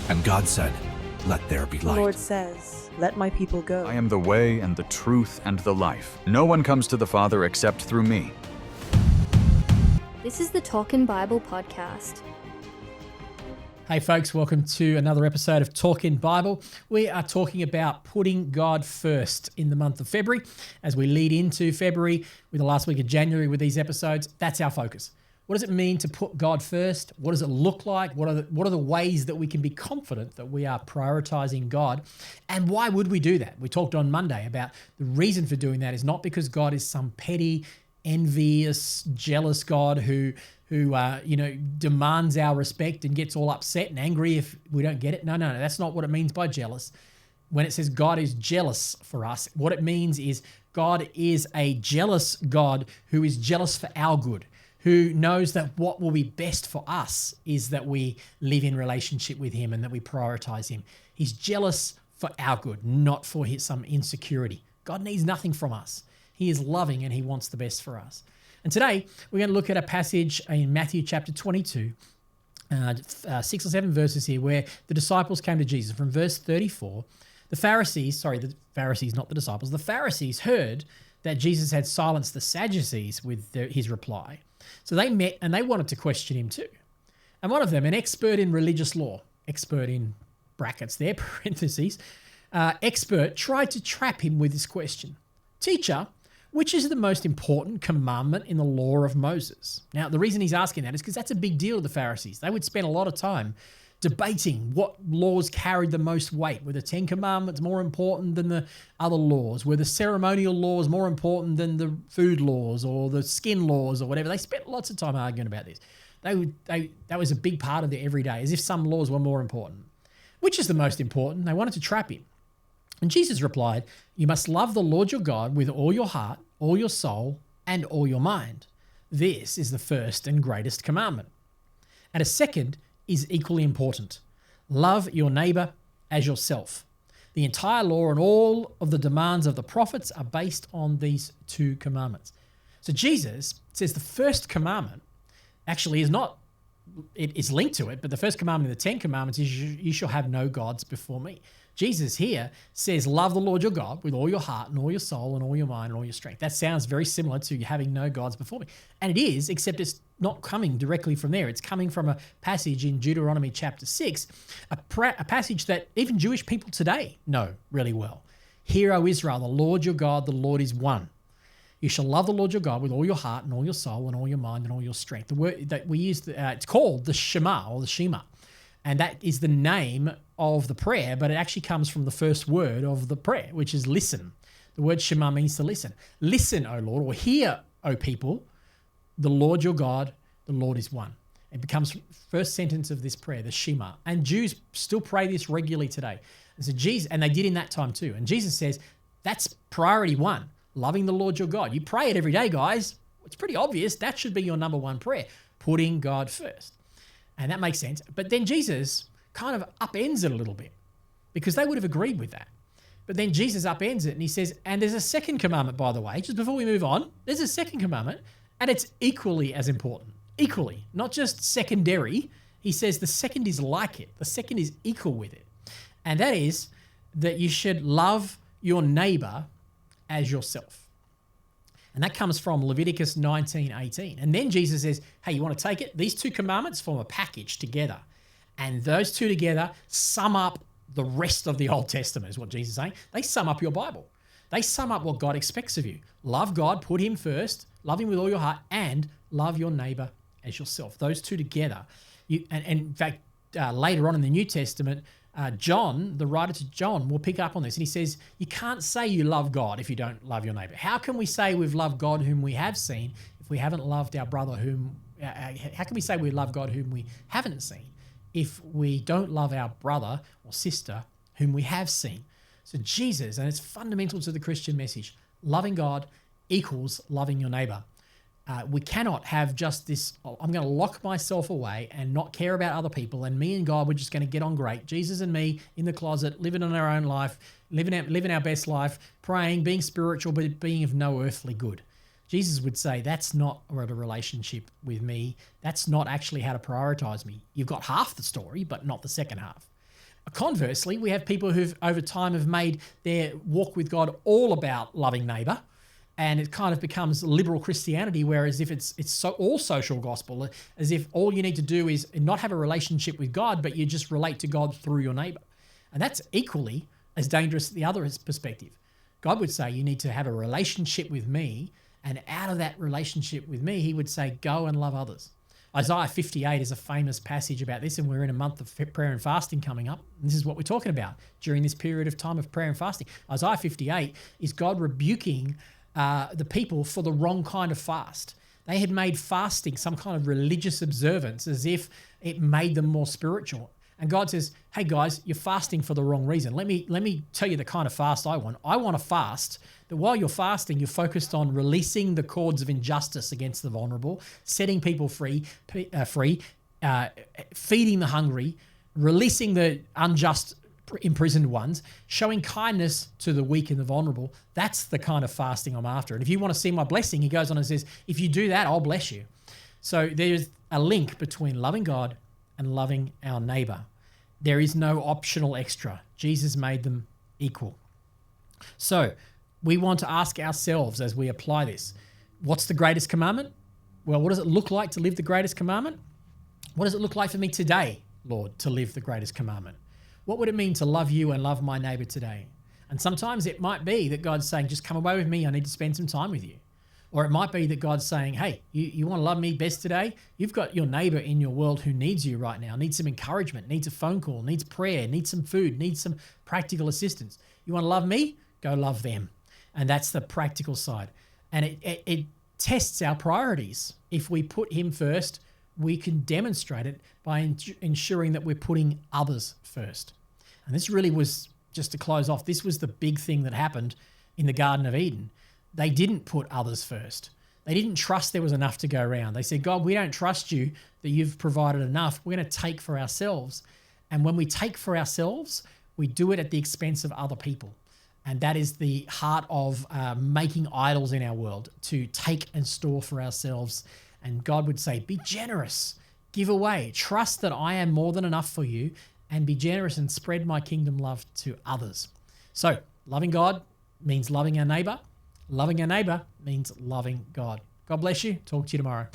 And God said, "Let there be The light." Lord says, "Let my people go." I am the way and the truth and the life. No one comes to the Father except through me. This is the Talkin' Bible podcast. Hey folks, welcome to another episode of Talkin' Bible. We are talking about putting God first in the month of February. As we lead into February with the last week of January with these episodes, that's our focus. What does it mean to put God first? What does it look like? What are the ways that we can be confident that we are prioritizing God? And why would we do that? We talked on Monday about the reason for doing that is not because God is some petty, envious, jealous God who demands our respect and gets all upset and angry if we don't get it. No, that's not what it means by jealous. When it says God is jealous for us, what it means is God is a jealous God who is jealous for our good, who knows that what will be best for us is that we live in relationship with him and that we prioritize him. He's jealous for our good, not for some insecurity. God needs nothing from us. He is loving and he wants the best for us. And today we're going to look at a passage in Matthew chapter 22, 6 or 7 verses here, where the disciples came to Jesus. From verse 34, the Pharisees heard that Jesus had silenced the Sadducees with his reply. So they met and they wanted to question him too. And one of them, an expert in religious law, expert in brackets there, parentheses, expert, tried to trap him with this question. "Teacher, which is the most important commandment in the law of Moses?" Now, the reason he's asking that is because that's a big deal to the Pharisees. They would spend a lot of time debating what laws carried the most weight. Were the 10 Commandments more important than the other laws? Were the ceremonial laws more important than the food laws or the skin laws or whatever? They spent lots of time arguing about this. That was a big part of their everyday, as if some laws were more important. Which is the most important? They wanted to trap him. And Jesus replied, "You must love the Lord your God with all your heart, all your soul, and all your mind. This is the first and greatest commandment. And a second is equally important. Love your neighbor as yourself. The entire law and all of the demands of the prophets are based on these 2 commandments." So Jesus says the first commandment actually is not, it is linked to it, but the first commandment of the 10 commandments is you shall have no gods before me. Jesus here says, love the Lord your God with all your heart and all your soul and all your mind and all your strength. That sounds very similar to having no gods before me. And it is, except it's not coming directly from there. It's coming from a passage in Deuteronomy chapter 6, a passage that even Jewish people today know really well. "Hear, O Israel, the Lord your God, the Lord is one. You shall love the Lord your God with all your heart and all your soul and all your mind and all your strength." The word that we use, it's called the Shema or the Shema. And that is the name of the prayer, but it actually comes from the first word of the prayer, which is listen. The word Shema means to listen. Listen, O Lord, or hear, O people, the Lord your God, the Lord is one. It becomes first sentence of this prayer, the Shema. And Jews still pray this regularly today. And so Jesus, and they did in that time too. And Jesus says, that's priority 1, loving the Lord your God. You pray it every day, guys. It's pretty obvious. That should be your number 1 prayer, putting God first. And that makes sense. But then Jesus kind of upends it a little bit because they would have agreed with that. But then Jesus upends it and he says, and there's a second commandment, by the way, just before we move on, there's a second commandment and it's equally as important. Equally, not just secondary. He says the second is like it. The second is equal with it. And that is that you should love your neighbor as yourself. And that comes from Leviticus 19:18. And then Jesus says, hey, you want to take it? These 2 commandments form a package together. And those 2 together sum up the rest of the Old Testament, is what Jesus is saying. They sum up your Bible. They sum up what God expects of you. Love God, put him first, love him with all your heart, and love your neighbor as yourself. Those 2 together. And in fact, later on in the New Testament, John, the writer to John, will pick up on this. And he says, you can't say you love God if you don't love your neighbor. How can we say we've loved God whom we have seen if we haven't loved our brother how can we say we love God whom we haven't seen if we don't love our brother or sister whom we have seen? So Jesus, and it's fundamental to the Christian message, loving God equals loving your neighbor. We cannot have just this, I'm going to lock myself away and not care about other people, and me and God, we're just going to get on great. Jesus and me in the closet, living in our own life, living our best life, praying, being spiritual, but being of no earthly good. Jesus would say, that's not a relationship with me. That's not actually how to prioritize me. You've got half the story, but not the second half. Conversely, we have people who've over time have made their walk with God all about loving neighbor, and it kind of becomes liberal Christianity, whereas if it's all social gospel, as if all you need to do is not have a relationship with God, but you just relate to God through your neighbor. And that's equally as dangerous as the other perspective. God would say you need to have a relationship with me, and out of that relationship with me, he would say, go and love others. Isaiah 58 is a famous passage about this, and we're in a month of prayer and fasting coming up. And this is what we're talking about during this period of time of prayer and fasting. Isaiah 58 is God rebuking the people for the wrong kind of fast. They had made fasting some kind of religious observance as if it made them more spiritual. And God says, hey guys, you're fasting for the wrong reason. Let me tell you the kind of fast I want. I want a fast that while you're fasting, you're focused on releasing the cords of injustice against the vulnerable, setting people free, feeding the hungry, releasing the unjust imprisoned ones, showing kindness to the weak and the vulnerable. That's the kind of fasting I'm after. And if you want to see my blessing, he goes on and says, if you do that, I'll bless you. So there's a link between loving God and loving our neighbor. There is no optional extra. Jesus made them equal. So we want to ask ourselves as we apply this, what's the greatest commandment? Well, what does it look like to live the greatest commandment? What does it look like for me today, Lord, to live the greatest commandment? What would it mean to love you and love my neighbor today? And sometimes it might be that God's saying, just come away with me. I need to spend some time with you. Or it might be that God's saying, hey, you want to love me best today? You've got your neighbor in your world who needs you right now, needs some encouragement, needs a phone call, needs prayer, needs some food, needs some practical assistance. You want to love me? Go love them. And that's the practical side. And it tests our priorities. If we put him first, we can demonstrate it by ensuring that we're putting others first. And this really was, just to close off, this was the big thing that happened in the Garden of Eden. They didn't put others first. They didn't trust there was enough to go around. They said, God, we don't trust you that you've provided enough. We're going to take for ourselves. And when we take for ourselves, we do it at the expense of other people. And that is the heart of making idols in our world, to take and store for ourselves. And God would say, be generous, give away, trust that I am more than enough for you, and be generous and spread my kingdom love to others. So loving God means loving our neighbor. Loving our neighbor means loving God. God bless you. Talk to you tomorrow.